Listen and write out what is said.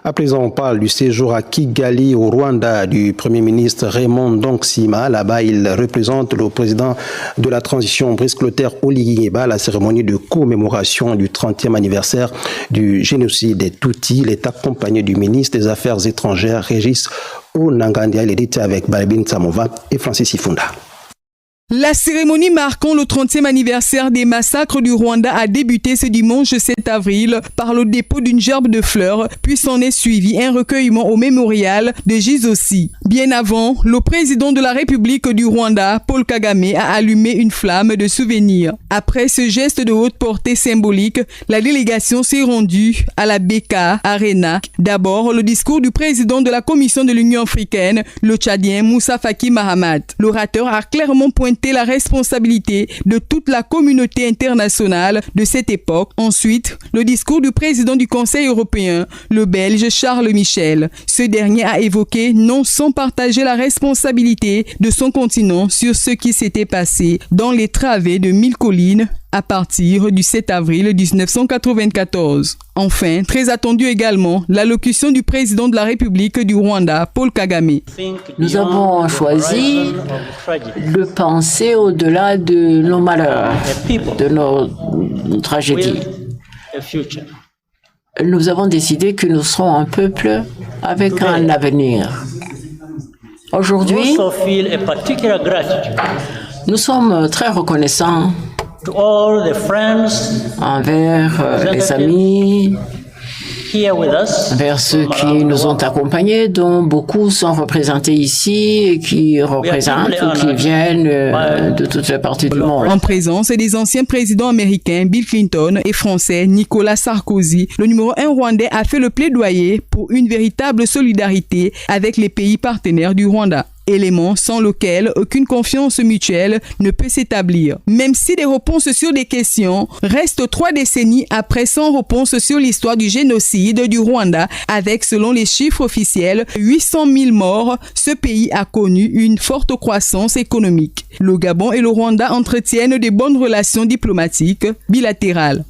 À présent, on parle du séjour à Kigali au Rwanda du Premier ministre Raymond Ndongsima. Là-bas, il représente le président de la transition Brice Clotaire Oligui Nguema à la cérémonie de commémoration du 30e anniversaire du génocide des Tutsis. Il est accompagné du ministre des Affaires étrangères Régis Onangandia. Il est dit avec Balbine Samova et Francis Ifunda. La cérémonie marquant le 30e anniversaire des massacres du Rwanda a débuté ce dimanche 7 avril par le dépôt d'une gerbe de fleurs, puis s'en est suivi un recueillement au mémorial de Gizosi. Bien avant, le président de la République du Rwanda, Paul Kagame, a allumé une flamme de souvenir. Après ce geste de haute portée symbolique, la délégation s'est rendue à la BK Arena. D'abord, le discours du président de la Commission de l'Union africaine, le Tchadien Moussa Faki Mahamat. L'orateur a clairement pointé la responsabilité de toute la communauté internationale de cette époque. Ensuite, le discours du président du Conseil européen, le Belge Charles Michel. Ce dernier a évoqué, non sans partager la responsabilité de son continent sur ce qui s'était passé dans les travées de 1000 collines à partir du 7 avril 1994. Enfin, très attendu également, l'allocution du président de la République du Rwanda, Paul Kagame. Nous avons choisi de penser au-delà de nos malheurs, de nos tragédies. Nous avons décidé que nous serons un peuple avec un avenir. Aujourd'hui, nous sommes très reconnaissants envers les amis, envers ceux qui nous ont accompagnés, dont beaucoup sont représentés ici et qui représentent ou qui viennent de toutes les parties du monde. En présence des anciens présidents américains Bill Clinton et français Nicolas Sarkozy, le numéro 1 rwandais a fait le plaidoyer pour une véritable solidarité avec les pays partenaires du Rwanda. Élément sans lequel aucune confiance mutuelle ne peut s'établir. Même si des réponses sur des questions restent 3 décennies après sans réponse sur l'histoire du génocide du Rwanda, avec, selon les chiffres officiels, 800 000 morts, ce pays a connu une forte croissance économique. Le Gabon et le Rwanda entretiennent de bonnes relations diplomatiques bilatérales.